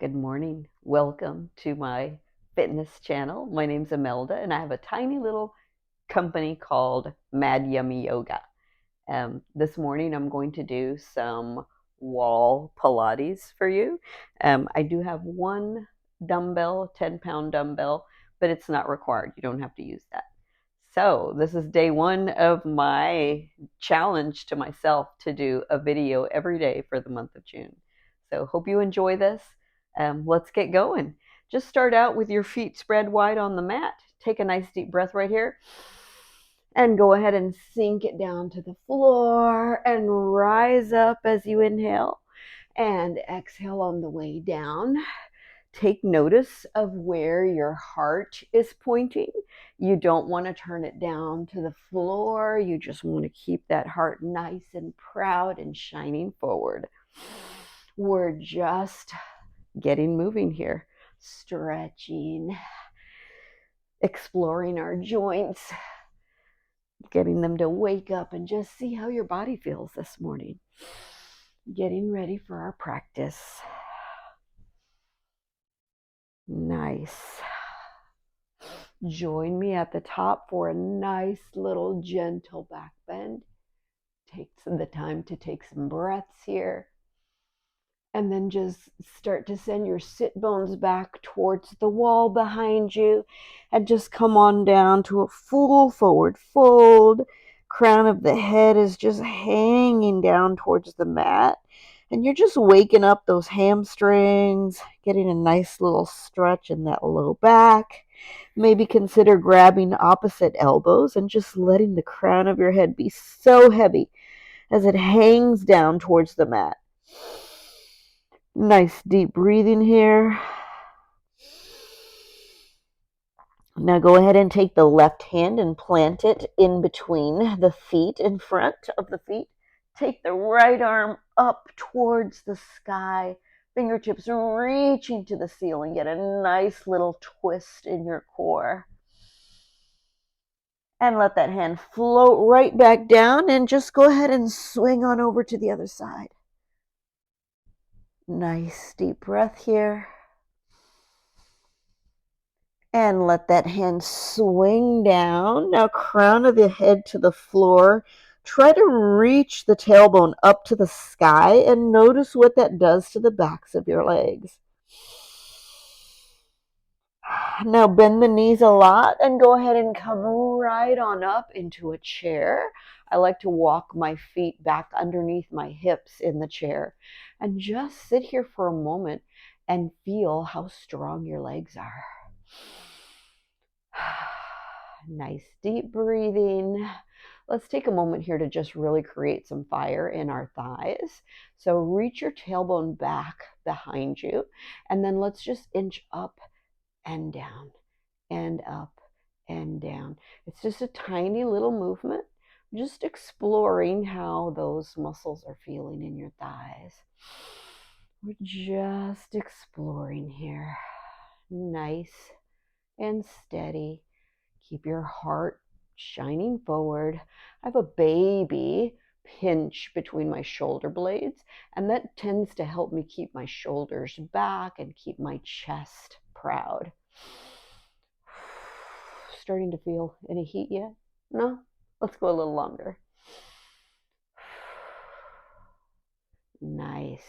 Good morning. Welcome to my fitness channel. My name's Imelda, and I have a tiny little company called Mad Yummy Yoga. This morning, I'm going to do some wall Pilates for you. I do have one dumbbell, 10-pound dumbbell, but it's not required. You don't have to use that. So, this is day one of my challenge to myself to do a video every day for the month of June. So, hope you enjoy this. Let's get going. Just start out with your feet spread wide on the mat. Take a nice deep breath right here. And go ahead and sink it down to the floor and rise up as you inhale and exhale on the way down. Take notice of where your heart is pointing. You don't want to turn it down to the floor. You just want to keep that heart nice and proud and shining forward. We're just getting moving here, stretching, exploring our joints, getting them to wake up and just see how your body feels this morning. Getting ready for our practice. Nice. Join me at the top for a nice little gentle back bend. Take the time to take some breaths here. And then just start to send your sit bones back towards the wall behind you. And just come on down to a full forward fold. Crown of the head is just hanging down towards the mat. And you're just waking up those hamstrings, getting a nice little stretch in that low back. Maybe consider grabbing opposite elbows and just letting the crown of your head be so heavy as it hangs down towards the mat. Nice deep breathing here. Now go ahead and take the left hand and plant it in between the feet, in front of the feet. Take the right arm up towards the sky. Fingertips reaching to the ceiling. Get a nice little twist in your core. And let that hand float right back down and just go ahead and swing on over to the other side. Nice deep breath here. And let that hand swing down. Now crown of the head to the floor. Try to reach the tailbone up to the sky and notice what that does to the backs of your legs. Now bend the knees a lot and go ahead and come right on up into a chair. I like to walk my feet back underneath my hips in the chair and just sit here for a moment and feel how strong your legs are. Nice deep breathing. Let's take a moment here to just really create some fire in our thighs. So reach your tailbone back behind you, and then let's just inch up and down and up and down. It's just a tiny little movement, just exploring how those muscles are feeling in your thighs. We're just exploring here. Nice and steady. Keep your heart shining forward. I have a baby pinch between my shoulder blades, and that tends to help me keep my shoulders back and keep my chest proud. Starting to feel any heat yet? No? Let's go a little longer. Nice.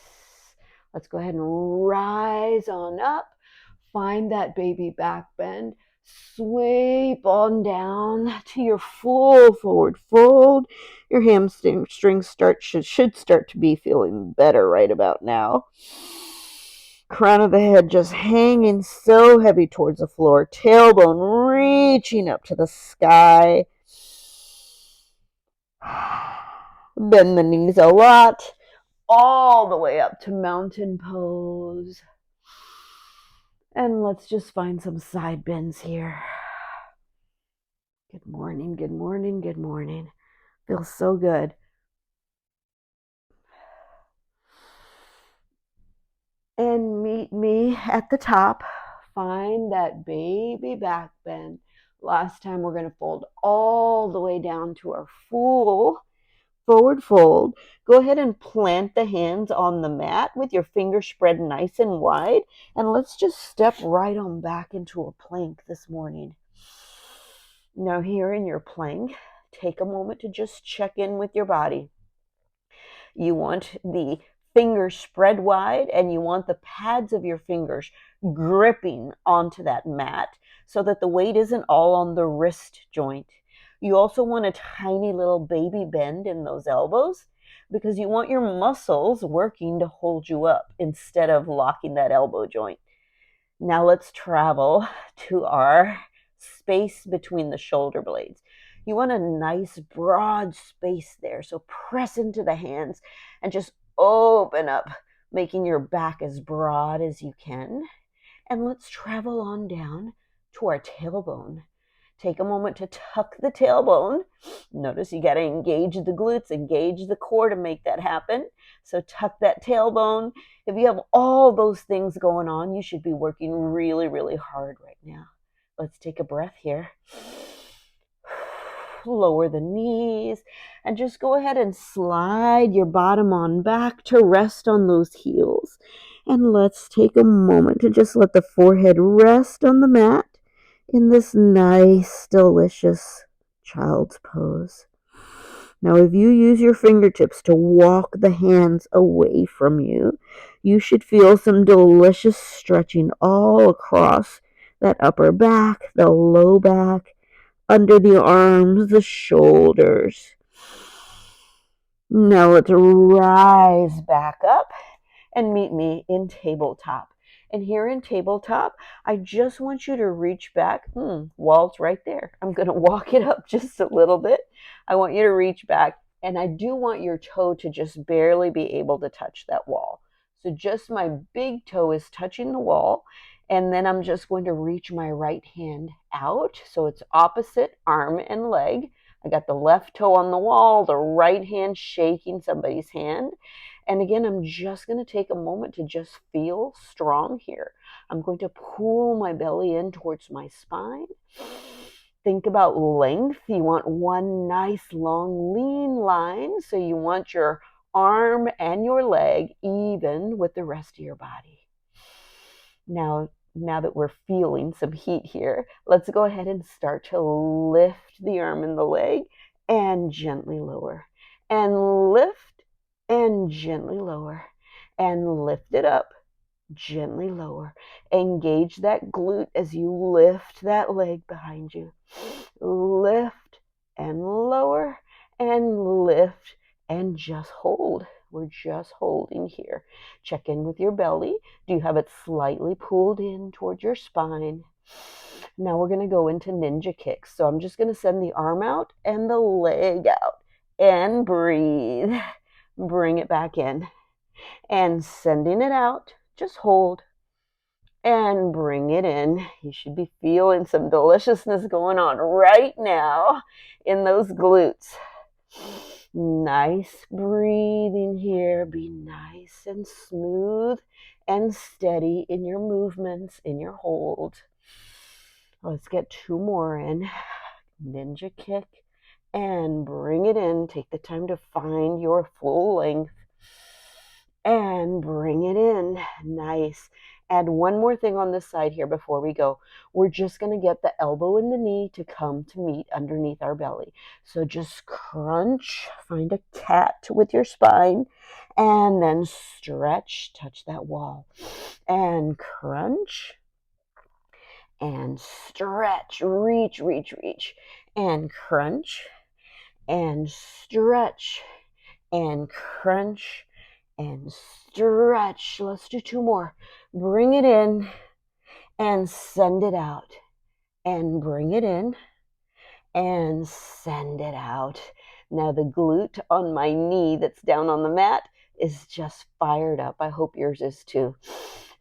Let's go ahead and rise on up. Find that baby back bend. Sweep on down to your full forward fold. Your hamstrings should start to be feeling better right about now. Crown of the head just hanging so heavy towards the floor. Tailbone reaching up to the sky. Bend the knees a lot. All the way up to mountain pose. And let's just find some side bends here. Good morning, good morning, good morning. Feels so good. And meet me at the top. Find that baby back bend. Last time we're going to fold all the way down to our full forward fold. Go ahead and plant the hands on the mat with your fingers spread nice and wide. And let's just step right on back into a plank this morning. Now here in your plank, take a moment to just check in with your body. You want the fingers spread wide, and you want the pads of your fingers gripping onto that mat so that the weight isn't all on the wrist joint. You also want a tiny little baby bend in those elbows because you want your muscles working to hold you up instead of locking that elbow joint. Now let's travel to our space between the shoulder blades. You want a nice broad space there. So press into the hands and just open up, making your back as broad as you can. And let's travel on down to our tailbone. Take a moment to tuck the tailbone. Notice you got to engage the glutes, engage the core to make that happen. So tuck that tailbone. If you have all those things going on, you should be working really, really hard right now. Let's take a breath here. Lower the knees and just go ahead and slide your bottom on back to rest on those heels. And let's take a moment to just let the forehead rest on the mat in this nice, delicious child's pose. Now, if you use your fingertips to walk the hands away from you, you should feel some delicious stretching all across that upper back, the low back, under the arms, the shoulders. Now let's rise back up and meet me in tabletop. And here in tabletop, I just want you to reach back. Wall's right there. I'm going to walk it up just a little bit. I want you to reach back, and I do want your toe to just barely be able to touch that wall. So just my big toe is touching the wall, and then I'm just going to reach my right hand out. So it's opposite arm and leg. I got the left toe on the wall, the right hand shaking somebody's hand. And again, I'm just going to take a moment to just feel strong here. I'm going to pull my belly in towards my spine. Think about length. You want one nice long lean line. So you want your arm and your leg even with the rest of your body. Now that we're feeling some heat here, let's go ahead and start to lift the arm and the leg and gently lower. And lift and gently lower, and lift it up, gently lower. Engage that glute as you lift that leg behind you. Lift and lower, and lift and just hold. We're just holding here. Check in with your belly. Do you have it slightly pulled in towards your spine? Now we're going to go into ninja kicks. So I'm just going to send the arm out and the leg out, and breathe. Bring it back in, and sending it out, just hold and bring it in. You should be feeling some deliciousness going on right now in those glutes. Nice breathing here. Be nice and smooth and steady in your movements, in your hold. Let's get two more in. Ninja kick and bring it in. Take the time to find your full length and bring it in. Nice. Add one more thing on this side here before we go. We're just going to get the elbow and the knee to come to meet underneath our belly. So just crunch, find a cat with your spine, and then stretch, touch that wall, and crunch, and stretch, reach, and crunch, and stretch, and crunch, and stretch. Let's do two more. Bring it in and send it out, and bring it in and send it out. Now the glute on my knee that's down on the mat is just fired up. I hope yours is too.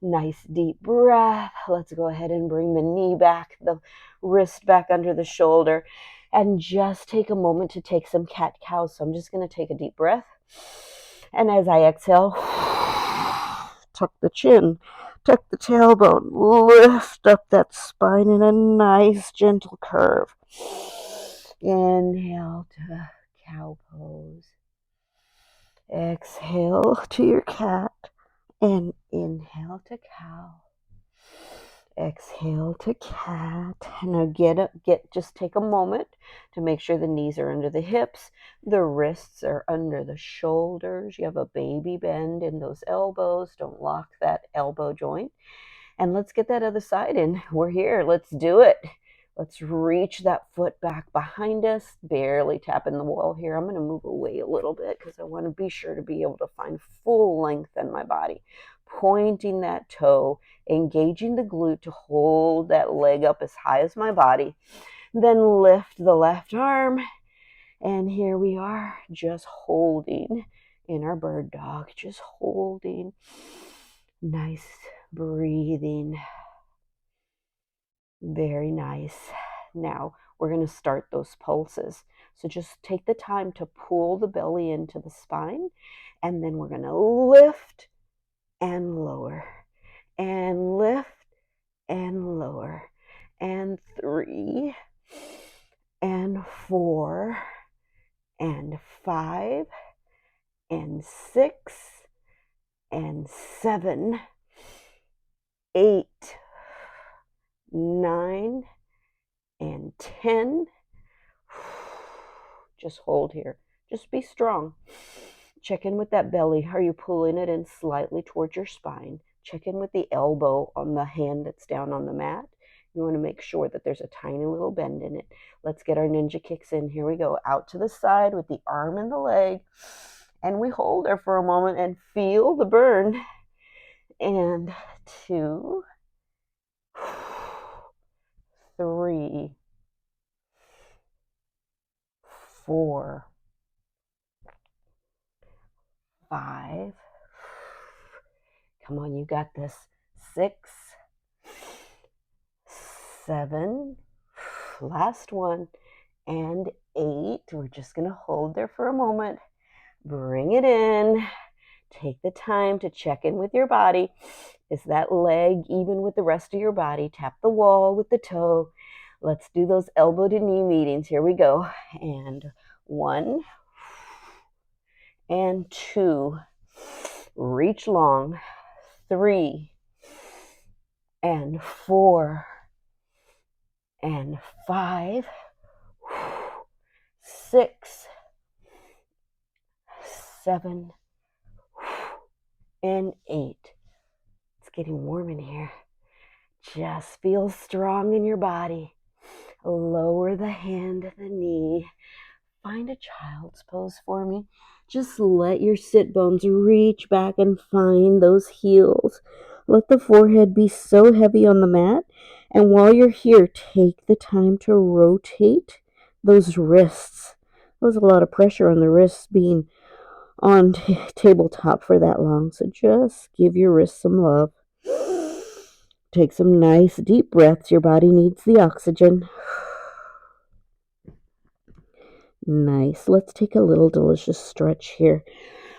Nice deep breath. Let's go ahead and bring the knee back, the wrist back under the shoulder, and just take a moment to take some cat-cow. So I'm just going to take a deep breath. And as I exhale, tuck the chin, tuck the tailbone, lift up that spine in a nice gentle curve. Inhale to cow pose. Exhale to your cat and inhale to cow. Exhale to cat. Now just take a moment to make sure the knees are under the hips, the wrists are under the shoulders. You have a baby bend in those elbows. Don't lock that elbow joint. And let's get that other side in. We're here. Let's do it. Let's reach that foot back behind us, barely tapping the wall here. I'm going to move away a little bit because I want to be sure to be able to find full length in my body. Pointing that toe, engaging the glute to hold that leg up as high as my body. Then lift the left arm. And here we are, just holding in our bird dog, just holding. Nice breathing. Very nice. Now we're going to start those pulses. So just take the time to pull the belly into the spine, and then we're going to lift and lower, and lift and lower, and 3, and 4, and 5, and 6, and 7, 8, 9, and 10. Just hold here. Just be strong. Check in with that belly. Are you pulling it in slightly towards your spine? Check in with the elbow on the hand that's down on the mat. You want to make sure that there's a tiny little bend in it. Let's get our ninja kicks in. Here we go. Out to the side with the arm and the leg. And we hold there for a moment and feel the burn. And 2, 3, 4, 5. Come on, you got this. 6, 7. Last one. And 8. We're just going to hold there for a moment. Bring it in. Take the time to check in with your body. Is that leg even with the rest of your body? Tap the wall with the toe. Let's do those elbow to knee meetings. Here we go. And 1, and 2. Reach long. 3, and 4, and 5, 6, 7, and 8. It's getting warm in here. Just feel strong in your body. Lower the hand to the knee. Find a child's pose for me. Just let your sit bones reach back and find those heels. Let the forehead be so heavy on the mat. And while you're here, take the time to rotate those wrists. There's a lot of pressure on the wrists being on tabletop for that long. So just give your wrists some love. Take some nice deep breaths. Your body needs the oxygen. Nice. Let's take a little delicious stretch here.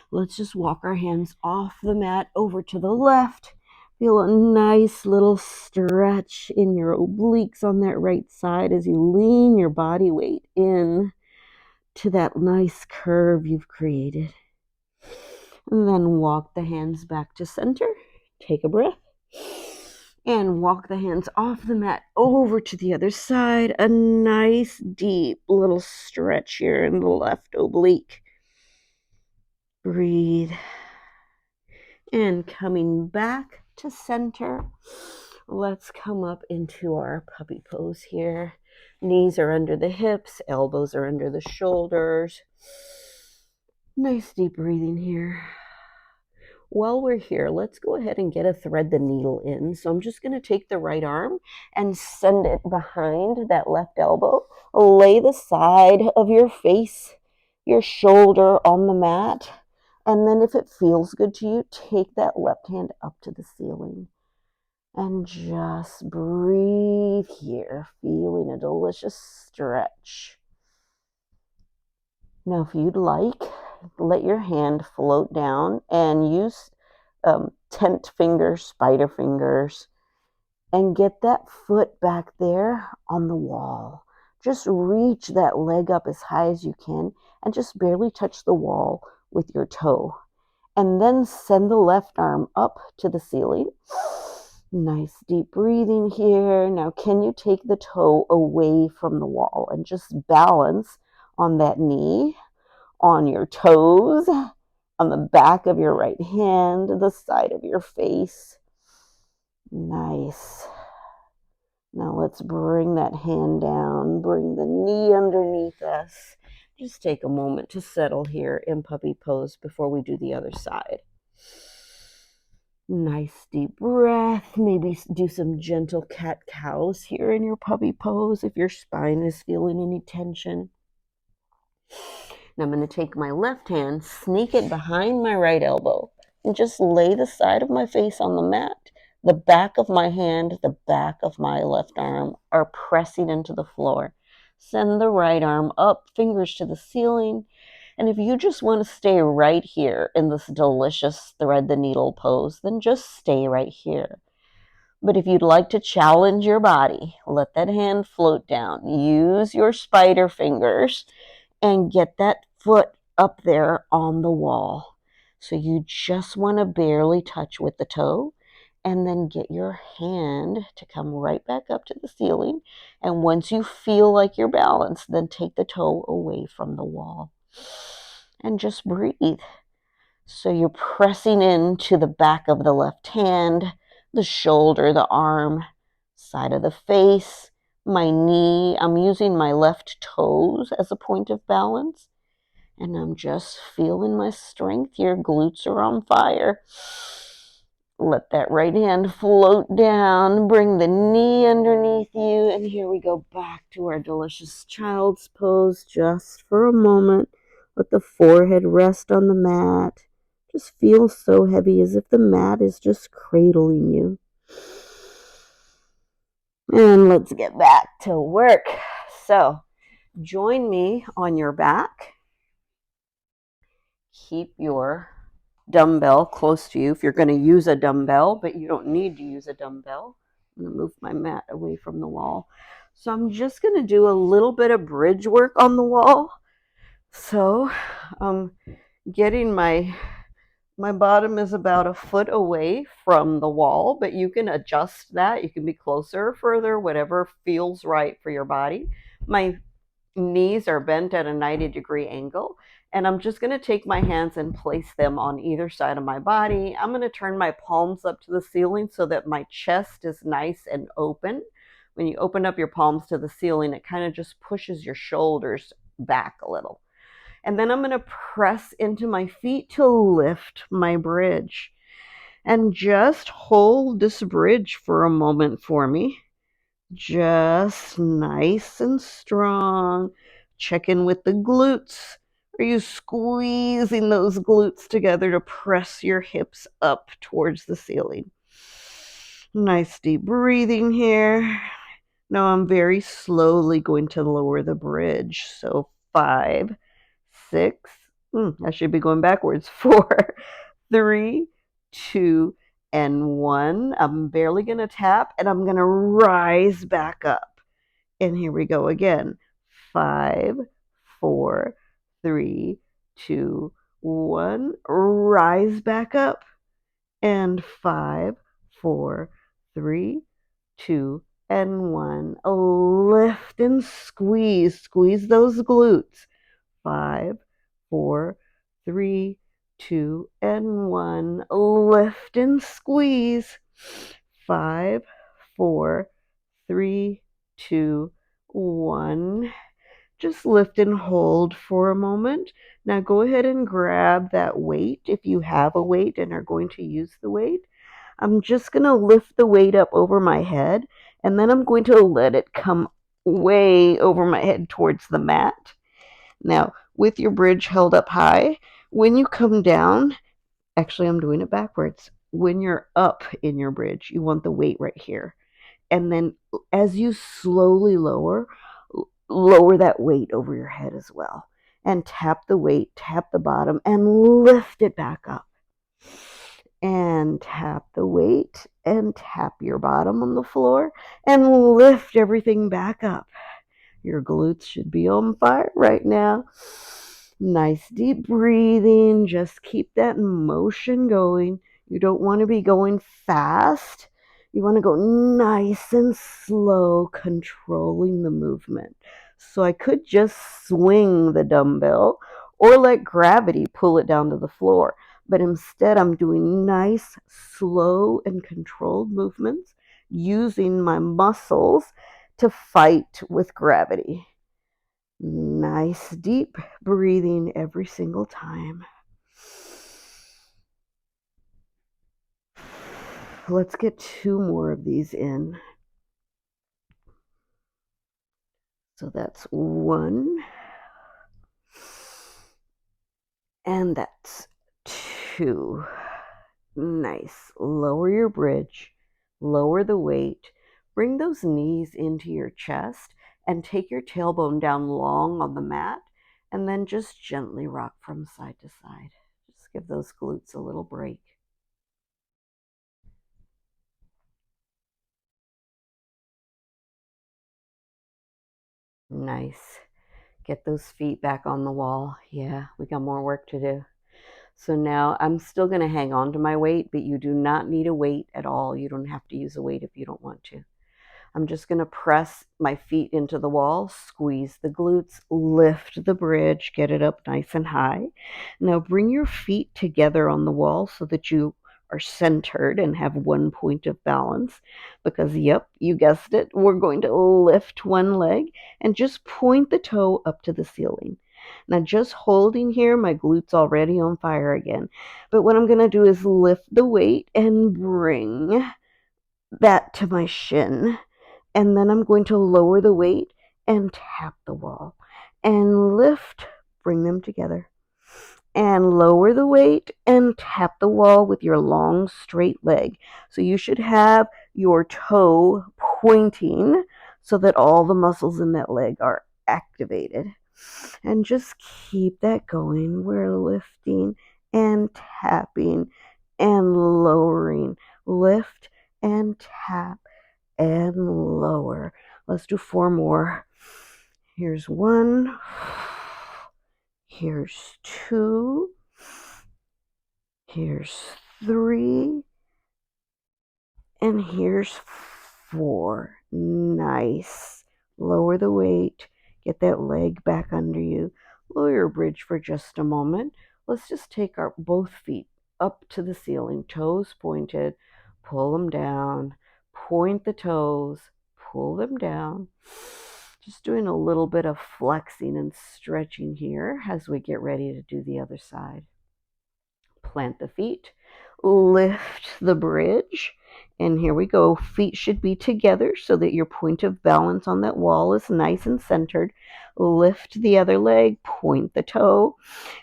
Let's just walk our hands off the mat over to the left. Feel a nice little stretch in your obliques on that right side as you lean your body weight in to that nice curve you've created. And then walk the hands back to center. Take a breath. And walk the hands off the mat over to the other side. A nice deep little stretch here in the left oblique. Breathe. And coming back to center, let's come up into our puppy pose here. Knees are under the hips, elbows are under the shoulders. Nice deep breathing here. While we're here, let's go ahead and get a thread the needle in. So I'm just going to take the right arm and send it behind that left elbow. Lay the side of your face, your shoulder on the mat. And then if it feels good to you, take that left hand up to the ceiling. And just breathe here, feeling a delicious stretch. Now, if you'd like, let your hand float down and use tent fingers, spider fingers, and get that foot back there on the wall. Just reach that leg up as high as you can and just barely touch the wall with your toe. And then send the left arm up to the ceiling. Nice deep breathing here. Now, can you take the toe away from the wall and just balance on that knee, on your toes, on the back of your right hand, the side of your face? Nice. Now let's bring that hand down, bring the knee underneath us. Just take a moment to settle here in puppy pose before we do the other side. Nice deep breath. Maybe do some gentle cat-cows here in your puppy pose if your spine is feeling any tension. Now I'm going to take my left hand, sneak it behind my right elbow, and just lay the side of my face on the mat. The back of my hand, the back of my left arm are pressing into the floor. Send the right arm up, fingers to the ceiling. And if you just want to stay right here in this delicious thread the needle pose, then just stay right here. But if you'd like to challenge your body, let that hand float down. Use your spider fingers and get that foot up there on the wall. So you just want to barely touch with the toe, and then get your hand to come right back up to the ceiling. And once you feel like you're balanced, then take the toe away from the wall. And just breathe. So you're pressing into the back of the left hand, the shoulder, the arm, side of the face, my knee. I'm using my left toes as a point of balance. And I'm just feeling my strength. Your glutes are on fire. Let that right hand float down. Bring the knee underneath you. And here we go back to our delicious child's pose just for a moment. Let the forehead rest on the mat. Just feel so heavy as if the mat is just cradling you. And let's get back to work. So join me on your back. Keep your dumbbell close to you if you're going to use a dumbbell, but you don't need to use a dumbbell. I'm going to move my mat away from the wall. So I'm just going to do a little bit of bridge work on the wall. So getting my bottom is about a foot away from the wall, but you can adjust that. You can be closer or further, whatever feels right for your body. My knees are bent at a 90-degree angle, and I'm just going to take my hands and place them on either side of my body. I'm going to turn my palms up to the ceiling so that my chest is nice and open. When you open up your palms to the ceiling, it kind of just pushes your shoulders back a little. And then I'm going to press into my feet to lift my bridge. And just hold this bridge for a moment for me. Just nice and strong. Check in with the glutes. Are you squeezing those glutes together to press your hips up towards the ceiling? Nice deep breathing here. Now I'm very slowly going to lower the bridge. So 5, 6, I should be going backwards. 4, 3, 2, and 1. I'm barely going to tap, and I'm going to rise back up. And here we go again. 5, 4, 3, 2, 1. Rise back up. And 5, 4, 3, 2, and 1. Lift and squeeze. Squeeze those glutes. 5, 4, 3, 2, and 1. Lift and squeeze. 5, 4, 3, 2, 1. Just lift and hold for a moment. Now go ahead and grab that weight if you have a weight and are going to use the weight. I'm just going to lift the weight up over my head, and then I'm going to let it come way over my head towards the mat. Now, with your bridge held up high, when you come down, actually I'm doing it backwards. When you're up in your bridge, you want the weight right here. And then as you slowly lower that weight over your head as well. And tap the weight, tap the bottom, and lift it back up. And tap the weight, and tap your bottom on the floor, and lift everything back up. Your glutes should be on fire right now. Nice deep breathing. Just keep that motion going. You don't want to be going fast. You want to go nice and slow, controlling the movement. So I could just swing the dumbbell or let gravity pull it down to the floor. But instead, I'm doing nice, slow, and controlled movements using my muscles to fight with gravity. Nice deep breathing every single time. Let's get 2 more of these in. So that's 1. And that's 2. Nice. Lower your bridge. Lower the weight. Bring those knees into your chest and take your tailbone down long on the mat. And then just gently rock from side to side. Just give those glutes a little break. Nice. Get those feet back on the wall. Yeah, we got more work to do. So now I'm still going to hang on to my weight, but you do not need a weight at all. You don't have to use a weight if you don't want to. I'm just going to press my feet into the wall, squeeze the glutes, lift the bridge, get it up nice and high. Now bring your feet together on the wall so that you are centered and have one point of balance. Because, yep, you guessed it, we're going to lift one leg and just point the toe up to the ceiling. Now just holding here, my glutes already on fire again. But what I'm going to do is lift the weight and bring that to my shin. And then I'm going to lower the weight and tap the wall and lift, bring them together. And lower the weight and tap the wall with your long straight leg. So you should have your toe pointing so that all the muscles in that leg are activated. And just keep that going. We're lifting and tapping and lowering. Lift and tap and lower. Let's do 4 more. Here's 1. Here's 2. Here's 3. And here's 4. Nice. Lower the weight. Get that leg back under you. Lower your bridge for just a moment. Let's just take our both feet up to the ceiling, toes pointed. Pull them down. Point the toes. Pull them down. Just doing a little bit of flexing and stretching here as we get ready to do the other side. Plant the feet, lift the bridge, and here we go. Feet should be together so that your point of balance on that wall is nice and centered. Lift the other leg, point the toe,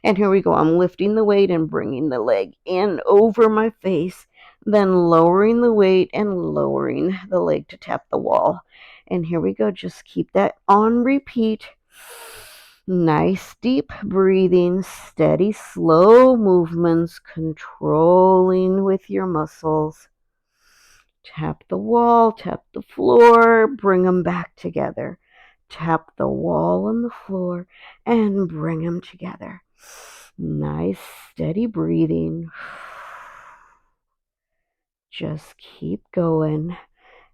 and here we go. I'm lifting the weight and bringing the leg in over my face, then lowering the weight and lowering the leg to tap the wall. And here we go. Just keep that on repeat. Nice deep breathing, steady, slow movements, controlling with your muscles. Tap the wall, tap the floor, bring them back together. Tap the wall and the floor and bring them together. Nice, steady breathing. Just keep going.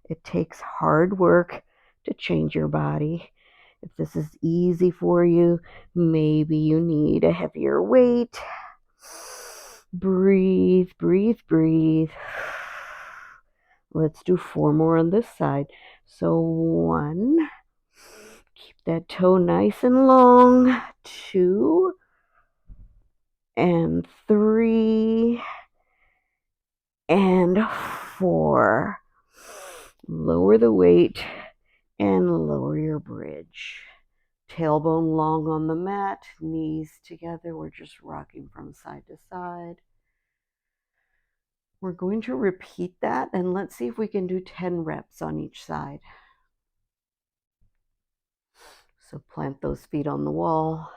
It takes hard work to change your body. If this is easy for you, maybe you need a heavier weight. Breathe, breathe, breathe. Let's do 4 more on this side. So 1, keep that toe nice and long. 2, and 3, and 4. Lower the weight and lower your bridge. Tailbone long on the mat, knees together. We're just rocking from side to side. We're going to repeat that, and let's see if we can do 10 reps on each side. So plant those feet on the wall.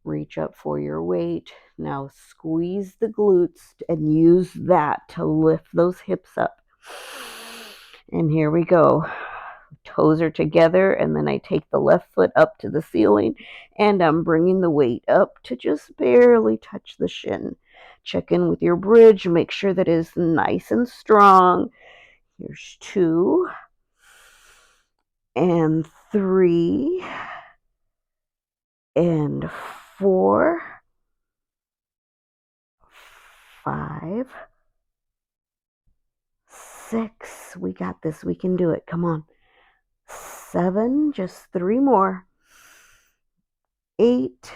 Reach up for your weight. Now squeeze the glutes and use that to lift those hips up. And here we go. toes are together, and then I take the left foot up to the ceiling, and I'm bringing the weight up to just barely touch the shin. Check in with your bridge, make sure that it is nice and strong. Here's 2 and 3 and 4, 5, 6. We got this. We can do it. Come on. 7, just 3 more. 8,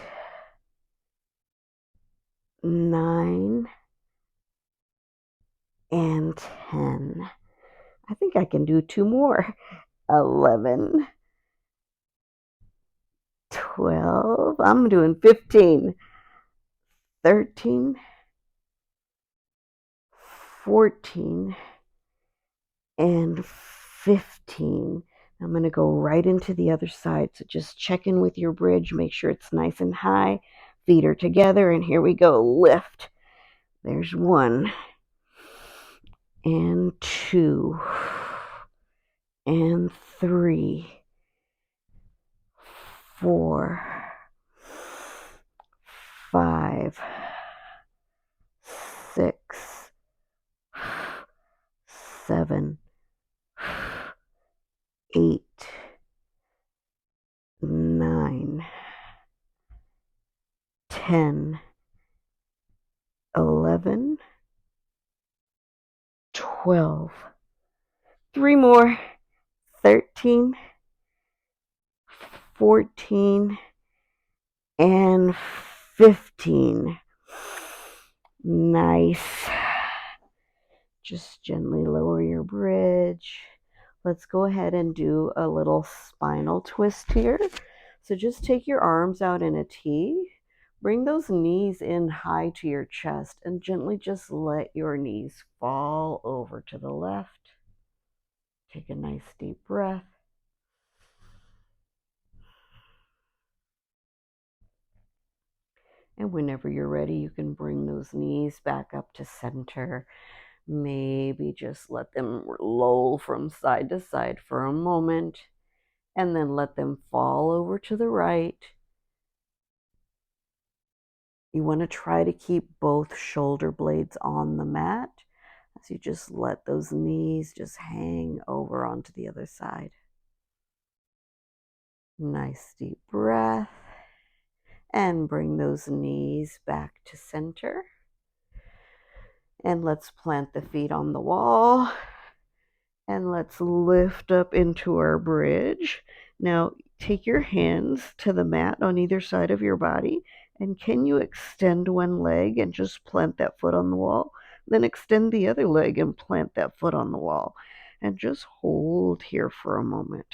9, and 10. I think I can do 2 more. 11, 12. I'm doing 15, 13, 14, and 15. I'm going to go right into the other side. So just check in with your bridge. Make sure it's nice and high. Feet are together. And here we go. Lift. There's 1 and 2 and 3, 4, 5, 6, 7, 8, 9, 10, 11, 12. 3 more. 13, 14, and 15. Nice. Just gently lower your bridge. Let's go ahead and do a little spinal twist here. So just take your arms out in a T. Bring those knees in high to your chest and gently just let your knees fall over to the left. Take a nice deep breath. And whenever you're ready, you can bring those knees back up to center. Maybe just let them roll from side to side for a moment, and then let them fall over to the right. You want to try to keep both shoulder blades on the mat as you just let those knees just hang over onto the other side. Nice deep breath. And bring those knees back to center. And let's plant the feet on the wall. And let's lift up into our bridge. Now, take your hands to the mat on either side of your body. And can you extend one leg and just plant that foot on the wall? Then extend the other leg and plant that foot on the wall. And just hold here for a moment.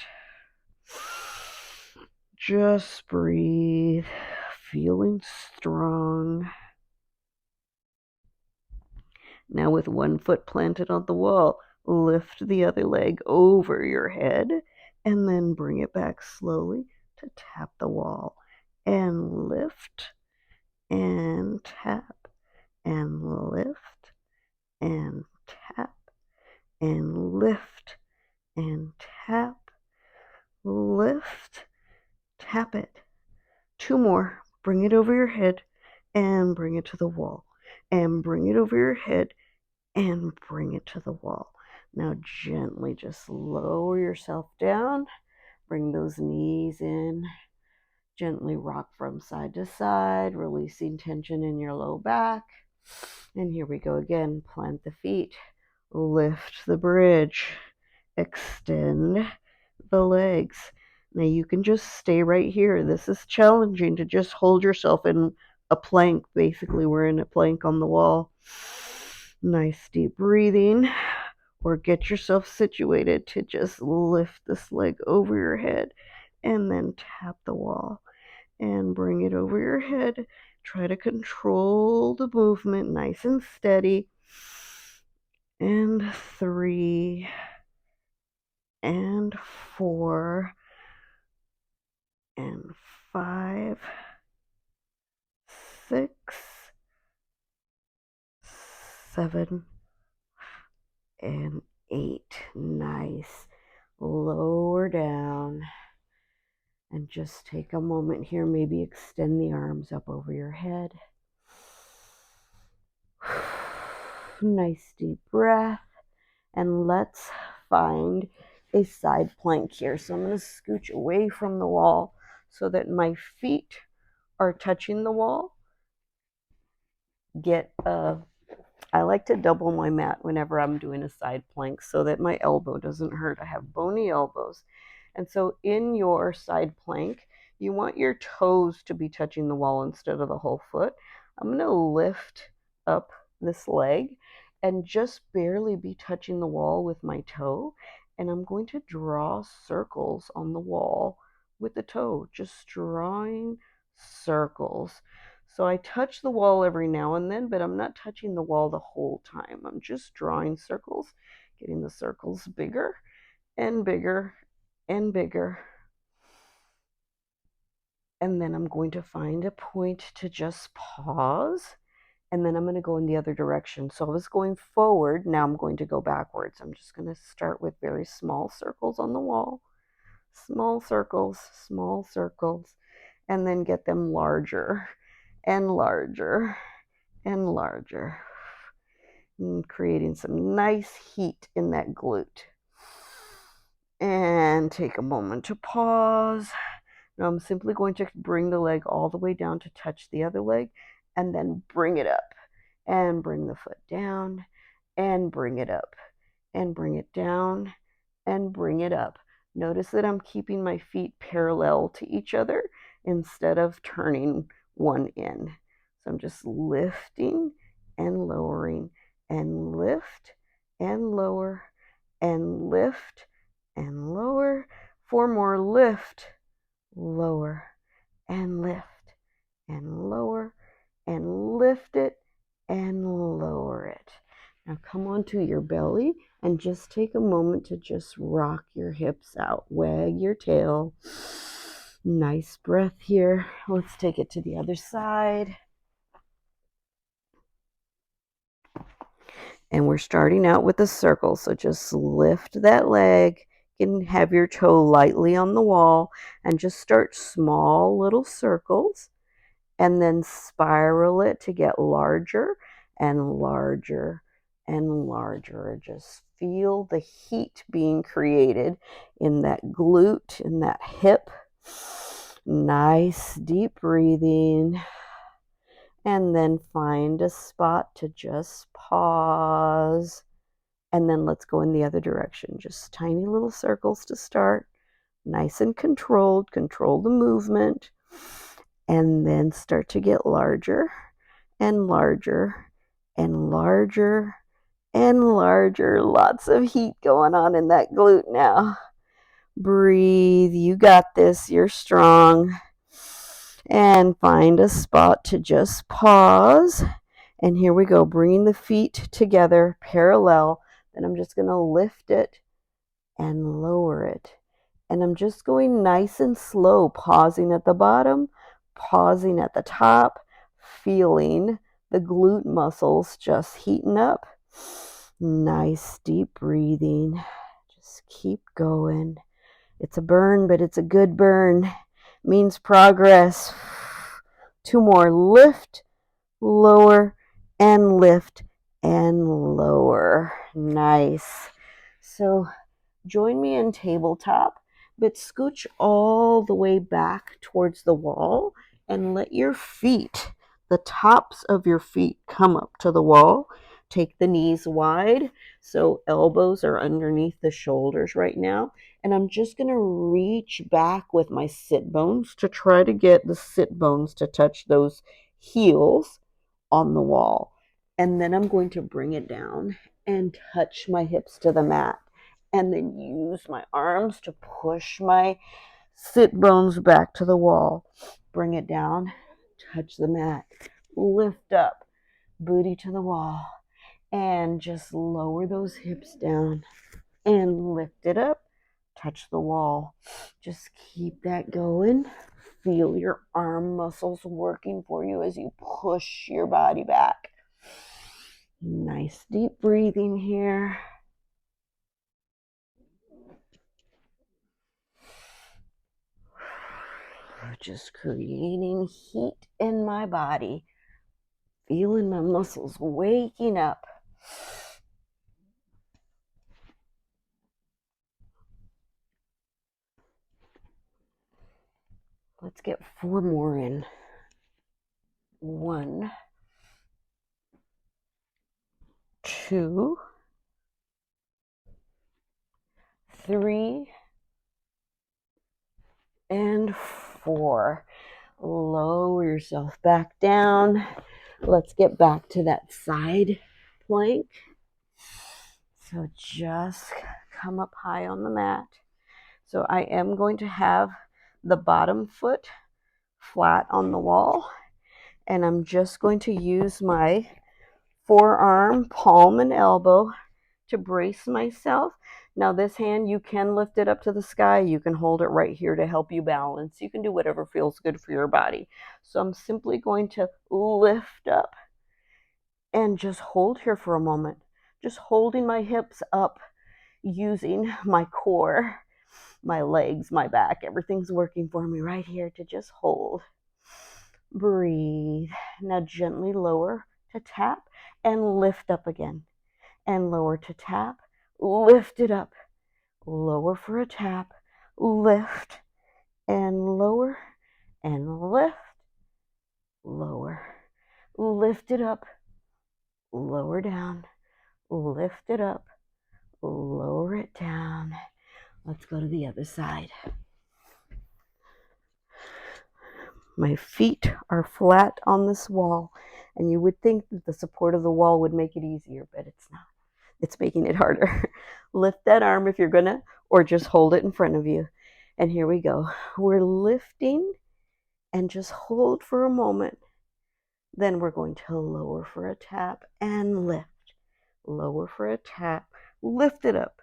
Just breathe, feeling strong. Now with one foot planted on the wall, lift the other leg over your head and then bring it back slowly to tap the wall. And lift and tap and lift and tap and lift and tap, lift, tap it. 2 more. Bring it over your head and bring it to the wall. And bring it over your head and bring it to the wall. Now gently just lower yourself down. Bring those knees in. Gently rock from side to side, releasing tension in your low back. And here we go again. Plant the feet. Lift the bridge. Extend the legs. Now you can just stay right here. This is challenging to just hold yourself in a plank. Basically, we're in a plank on the wall. Nice deep breathing. Or get yourself situated to just lift this leg over your head and then tap the wall and bring it over your head. Try to control the movement nice and steady. And 3 and 4 and 5, 6, 7, and 8. Nice. lower down. And just take a moment here, maybe extend the arms up over your head. Nice deep breath. And let's find a side plank here. So I'm going to scooch away from the wall so that my feet are touching the wall. I like to double my mat whenever I'm doing a side plank so that my elbow doesn't hurt. I have bony elbows. And so in your side plank, you want your toes to be touching the wall instead of the whole foot. I'm going to lift up this leg and just barely be touching the wall with my toe. And I'm going to draw circles on the wall with the toe, just drawing circles. So I touch the wall every now and then, but I'm not touching the wall the whole time. I'm just drawing circles, getting the circles bigger and bigger and bigger. And then I'm going to find a point to just pause. And then I'm going to go in the other direction. So I was going forward. Now I'm going to go backwards. I'm just going to start with very small circles on the wall. Small circles, and then get them larger and larger and larger, and creating some nice heat in that glute. And take a moment to pause. Now I'm simply going to bring the leg all the way down to touch the other leg, and then bring it up, and bring the foot down, and bring it up, and bring it down, and bring it up. Notice that I'm keeping my feet parallel to each other instead of turning one in. So I'm just lifting and lowering, and lift and lower, and lift and lower. 4 more. Lift, lower, and lift, and lower, and lift it, and lower it. Now come onto your belly and just take a moment to just rock your hips out. Wag your tail. Nice breath here. Let's take it to the other side. And we're starting out with a circle. So just lift that leg and have your toe lightly on the wall and just start small little circles and then spiral it to get larger and larger and larger. Just feel the heat being created in that glute, in that hip. Nice deep breathing. And then find a spot to just pause. And then let's go in the other direction. Just tiny little circles to start. Nice and controlled. Control the movement. And then start to get larger and larger and larger and larger. Lots of heat going on in that glute now. Breathe. You got this. You're strong. And find a spot to just pause. And here we go, bringing the feet together, parallel. Then I'm just going to lift it and lower it. And I'm just going nice and slow, pausing at the bottom, pausing at the top, feeling the glute muscles just heating up. Nice deep breathing. Just keep going. It's a burn, but it's a good burn. Means progress. 2 more. Lift, lower, and lift and lower. Nice. So join me in tabletop, but scooch all the way back towards the wall and let your feet, the tops of your feet, come up to the wall. Take the knees wide so elbows are underneath the shoulders right now. And I'm just going to reach back with my sit bones to try to get the sit bones to touch those heels on the wall. And then I'm going to bring it down and touch my hips to the mat. And then use my arms to push my sit bones back to the wall. Bring it down, touch the mat, lift up, booty to the wall, and just lower those hips down and lift it up, touch the wall. Just keep that going. Feel your arm muscles working for you as you push your body back. Nice deep breathing here. just creating heat in my body, feeling my muscles waking up. Let's get 4 more in. 1, 2, 3, and 4. Lower yourself back down. Let's get back to that side plank. So just come up high on the mat. So I am going to have the bottom foot flat on the wall, and I'm just going to use my forearm, palm, and elbow to brace myself. Now this hand, you can lift it up to the sky. You can hold it right here to help you balance. You can do whatever feels good for your body. So I'm simply going to lift up and just hold here for a moment. Just holding my hips up, using my core, my legs, my back. Everything's working for me right here to just hold. Breathe. Now gently lower to tap and lift up again. And lower to tap, lift it up. Lower for a tap, lift, and lower, and lift, lower. Lift it up, lower down, lift it up, lower it down. Let's go to the other side. My feet are flat on this wall, and you would think that the support of the wall would make it easier, but it's not. It's making it harder. Lift that arm if you're gonna, or just hold it in front of you. And here we go. We're lifting, and just hold for a moment. Then we're going to lower for a tap and lift. Lower for a tap, lift it up.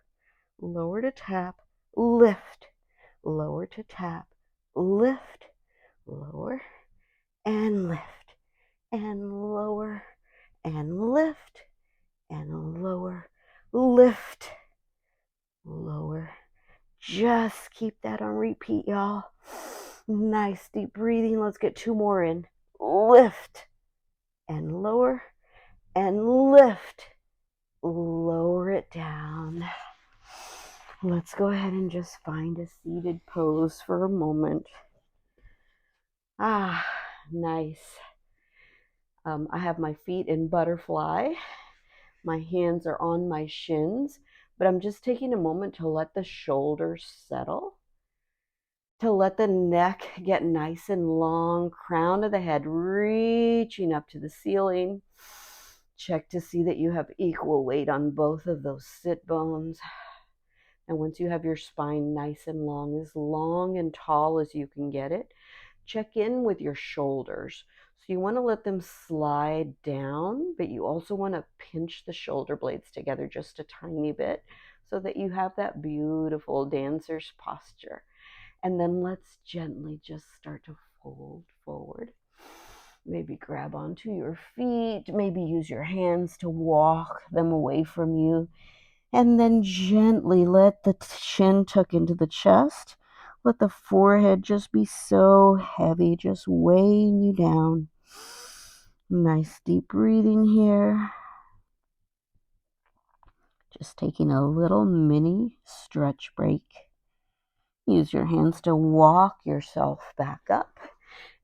Lower to tap, lift. Lower to tap, lift. Lower and lift. And lower and lift. And lower, lift, lower. Just keep that on repeat, y'all. Nice deep breathing. Let's get 2 more in. Lift and lower and lift. Lower it down. Let's go ahead and just find a seated pose for a moment. Nice. I have my feet in butterfly. My hands are on my shins, but I'm just taking a moment to let the shoulders settle, to let the neck get nice and long, crown of the head reaching up to the ceiling. Check to see that you have equal weight on both of those sit bones. And once you have your spine nice and long and tall as you can get it, check in with your shoulders. So you want to let them slide down, but you also want to pinch the shoulder blades together just a tiny bit so that you have that beautiful dancer's posture. And then let's gently just start to fold forward. Maybe grab onto your feet, maybe use your hands to walk them away from you. And then gently let the chin tuck into the chest. Let the forehead just be so heavy, just weighing you down. Nice deep breathing here. Just taking a little mini stretch break. Use your hands to walk yourself back up.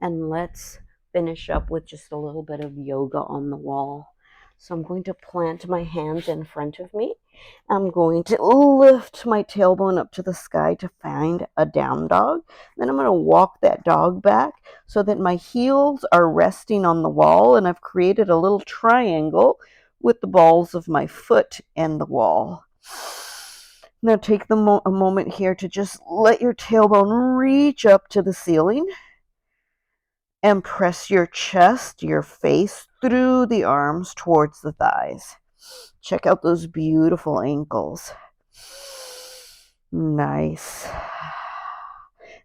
And let's finish up with just a little bit of yoga on the wall. So I'm going to plant my hands in front of me. I'm going to lift my tailbone up to the sky to find a down dog. Then I'm going to walk that dog back so that my heels are resting on the wall, and I've created a little triangle with the balls of my foot and the wall. Now take a moment here to just let your tailbone reach up to the ceiling and press your chest, your face through the arms towards the thighs. Check out those beautiful ankles. Nice.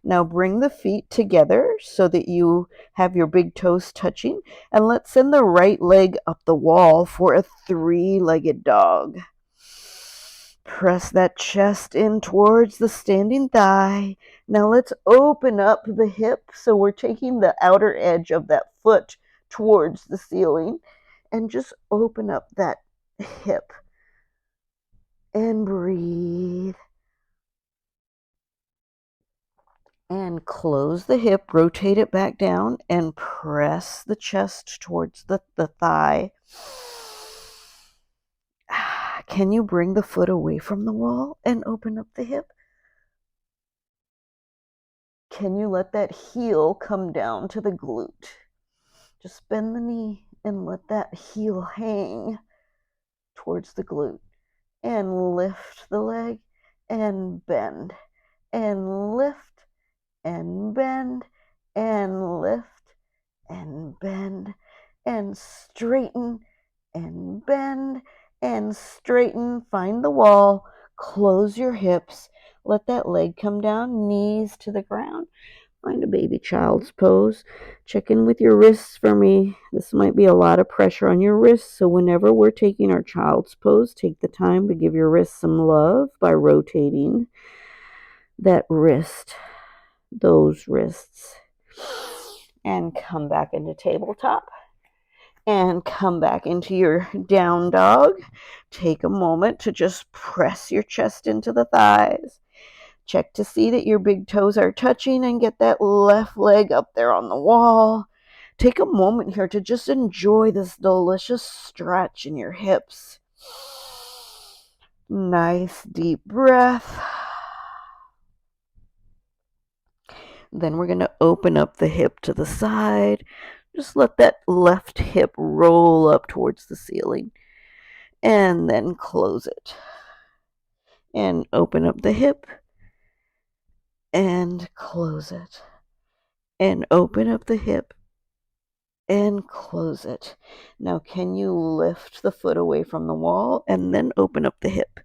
Now bring the feet together so that you have your big toes touching, and let's send the right leg up the wall for a 3-legged dog. Press that chest in towards the standing thigh. Now let's open up the hip. So we're taking the outer edge of that foot towards the ceiling and just open up that hip and breathe. And close the hip, rotate it back down, and press the chest towards the thigh. Can you bring the foot away from the wall and open up the hip? Can you let that heel come down to the glute? Just bend the knee and let that heel hang towards the glute. And lift the leg and bend. And lift and bend and lift and bend and straighten and bend and straighten. Find the wall, close your hips, let that leg come down, knees to the ground. Find a baby child's pose. Check in with your wrists for me. This might be a lot of pressure on your wrists, so whenever we're taking our child's pose, take the time to give your wrists some love by rotating that wrist, those wrists, and come back into tabletop and come back into your down dog. Take a moment to just press your chest into the thighs. Check to see that your big toes are touching and get that left leg up there on the wall. Take a moment here to just enjoy this delicious stretch in your hips. Nice deep breath. Then we're going to open up the hip to the side. Just let that left hip roll up towards the ceiling. And then close it. And open up the hip. And close it. And open up the hip. And close it. Now can you lift the foot away from the wall and then open up the hip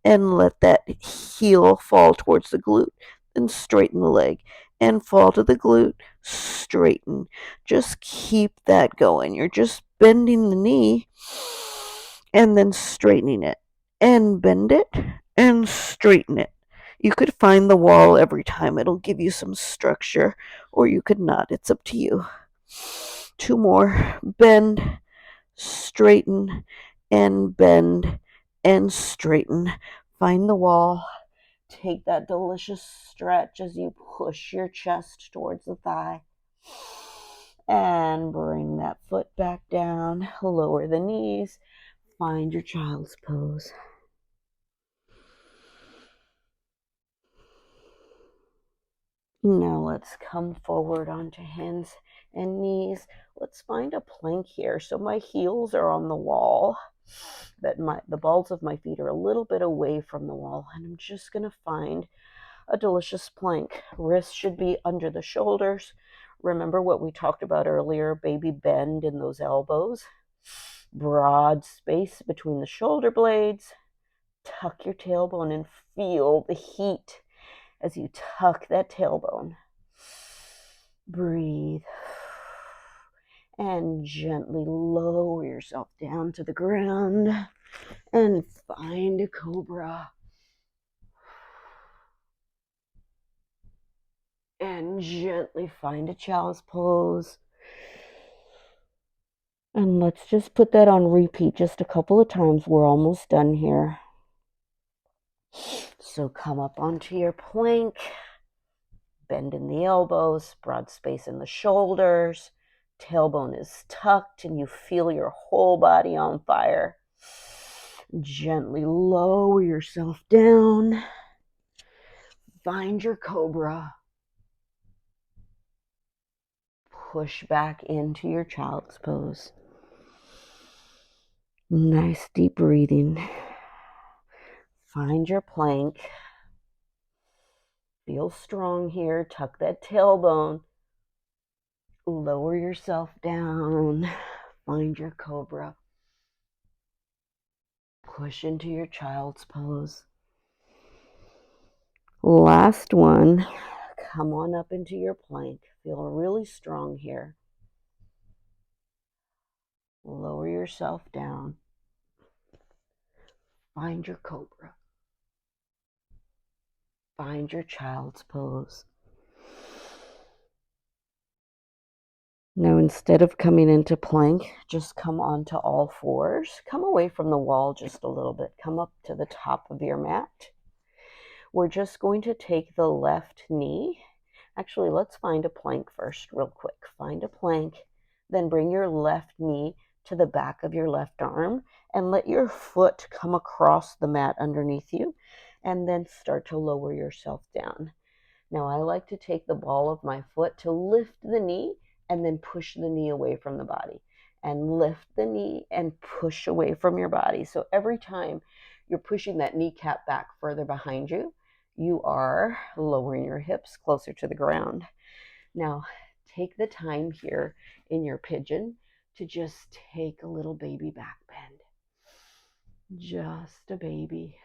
and let that heel fall towards the glute and straighten the leg and fall to the glute, straighten. Just keep that going. You're just bending the knee and then straightening it and bend it and straighten it. You could find the wall every time. It'll give you some structure, or you could not. It's up to you. 2 more. Bend, straighten, and bend, and straighten. Find the wall. Take that delicious stretch as you push your chest towards the thigh. And bring that foot back down. Lower the knees. Find your child's pose. Now let's come forward onto hands and knees. Let's find a plank here. So my heels are on the wall, but the balls of my feet are a little bit away from the wall. And I'm just going to find a delicious plank. Wrists should be under the shoulders. Remember what we talked about earlier, baby bend in those elbows. Broad space between the shoulder blades. Tuck your tailbone and feel the heat as you tuck that tailbone. Breathe. And gently lower yourself down to the ground and find a cobra. And gently find a child's pose. And let's just put that on repeat just a couple of times. We're almost done here. So come up onto your plank. Bend in the elbows, broad space in the shoulders. Tailbone is tucked and you feel your whole body on fire. Gently lower yourself down. Find your cobra. Push back into your child's pose. Nice deep breathing. Find your plank. Feel strong here. Tuck that tailbone. Lower yourself down. Find your cobra. Push into your child's pose. Last one. Come on up into your plank. Feel really strong here. Lower yourself down. Find your cobra. Find your child's pose. Now, instead of coming into plank, just come onto all fours. Come away from the wall just a little bit. Come up to the top of your mat. We're just going to take the left knee. Actually, let's find a plank first, real quick. Find a plank, then bring your left knee to the back of your left arm and let your foot come across the mat underneath you, and then start to lower yourself down. Now, I like to take the ball of my foot to lift the knee and then push the knee away from the body, and lift the knee and push away from your body. So every time you're pushing that kneecap back further behind you, you are lowering your hips closer to the ground. Now, take the time here in your pigeon to just take a little baby back bend. Just a baby.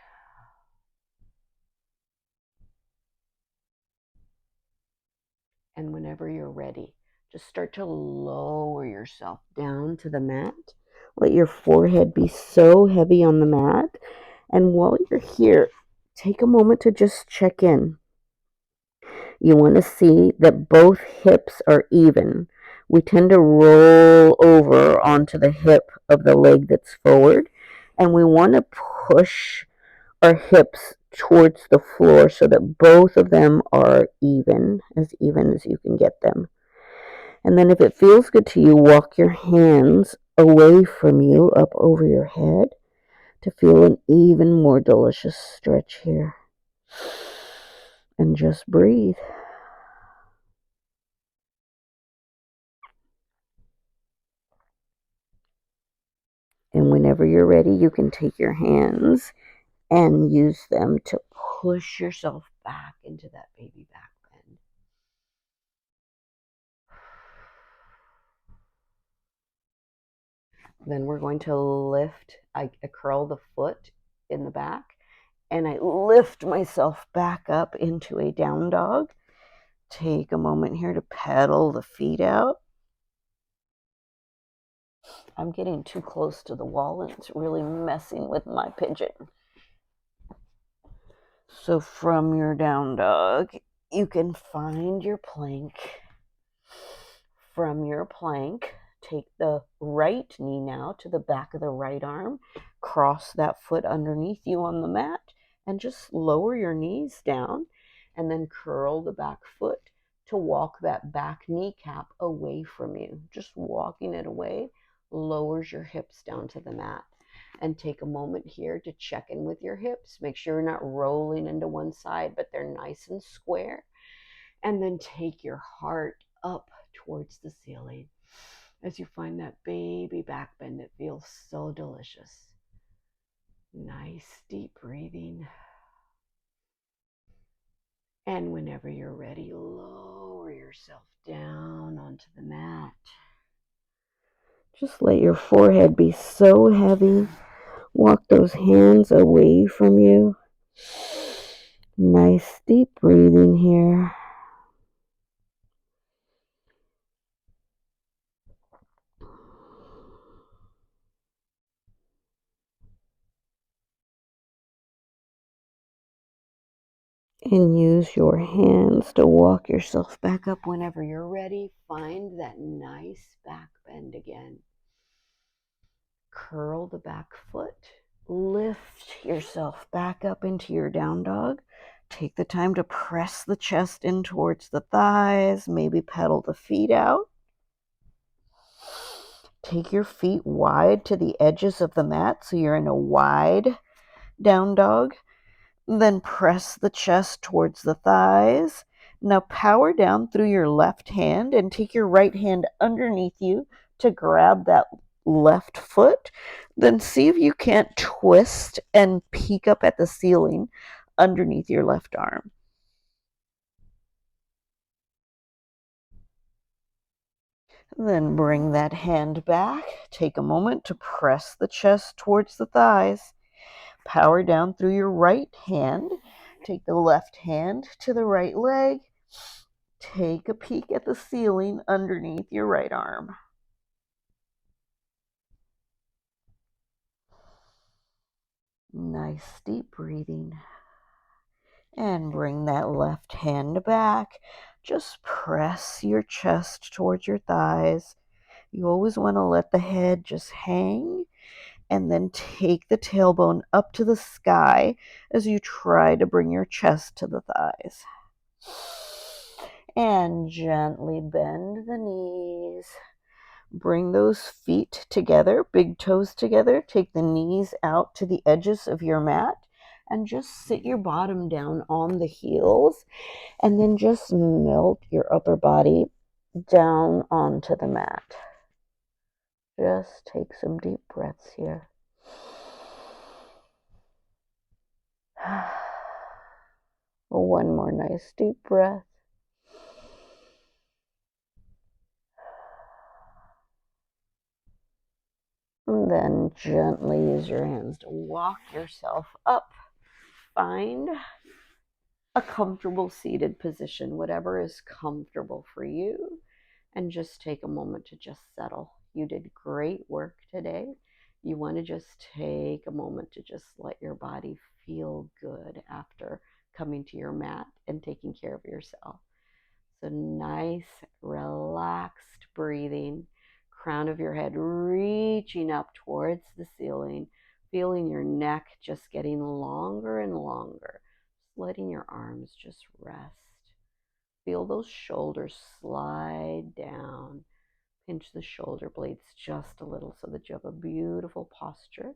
And whenever you're ready, just start to lower yourself down to the mat. Let your forehead be so heavy on the mat. And while you're here, take a moment to just check in. You want to see that both hips are even. We tend to roll over onto the hip of the leg that's forward, and we want to push our hips towards the floor so that both of them are even as you can get them. And then if it feels good to you, walk your hands away from you up over your head to feel an even more delicious stretch here. And just breathe. And whenever you're ready, you can take your hands and use them to push yourself back into that baby back bend. Then we're going to lift. I curl the foot in the back, and I lift myself back up into a down dog. Take a moment here to pedal the feet out. I'm getting too close to the wall and it's really messing with my pigeon. So from your down dog, you can find your plank. From your plank, take the right knee now to the back of the right arm. Cross that foot underneath you on the mat and just lower your knees down, and then curl the back foot to walk that back kneecap away from you. Just walking it away lowers your hips down to the mat. And take a moment here to check in with your hips. Make sure you're not rolling into one side, but they're nice and square. And then take your heart up towards the ceiling as you find that baby back bend that feels so delicious. Nice deep breathing. And whenever you're ready, lower yourself down onto the mat. Just let your forehead be so heavy. Walk those hands away from you. Nice deep breathing here. And use your hands to walk yourself back up whenever you're ready. Find that nice back bend again. Curl the back foot. Lift yourself back up into your down dog. Take the time to press the chest in towards the thighs. Maybe pedal the feet out. Take your feet wide to the edges of the mat so you're in a wide down dog. Then press the chest towards the thighs. Now power down through your left hand and take your right hand underneath you to grab that left foot. Then see if you can't twist and peek up at the ceiling underneath your left arm. Then bring that hand back. Take a moment to press the chest towards the thighs. Power down through your right hand. Take the left hand to the right leg. Take a peek at the ceiling underneath your right arm. Nice deep breathing. And bring that left hand back. Just press your chest towards your thighs. You always want to let the head just hang and then take the tailbone up to the sky as you try to bring your chest to the thighs. And gently bend the knees. Bring those feet together, big toes together. Take the knees out to the edges of your mat and just sit your bottom down on the heels and then just melt your upper body down onto the mat. Just take some deep breaths here. One more nice deep breath. And then gently use your hands to walk yourself up. Find a comfortable seated position, whatever is comfortable for you, and just take a moment to just settle. You did great work today. You want to just take a moment to just let your body feel good after coming to your mat and taking care of yourself. So nice, relaxed breathing, crown of your head reaching up towards the ceiling, feeling your neck just getting longer and longer, letting your arms just rest. Feel those shoulders slide down. Pinch the shoulder blades just a little so that you have a beautiful posture.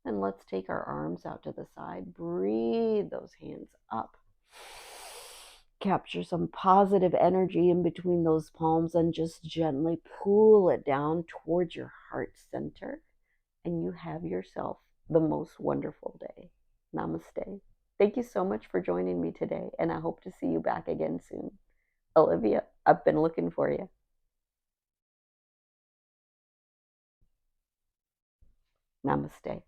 And let's take our arms out to the side. Breathe those hands up. Capture some positive energy in between those palms and just gently pull it down towards your heart center. And you have yourself the most wonderful day. Namaste. Thank you so much for joining me today, and I hope to see you back again soon. Olivia, I've been looking for you. Namaste.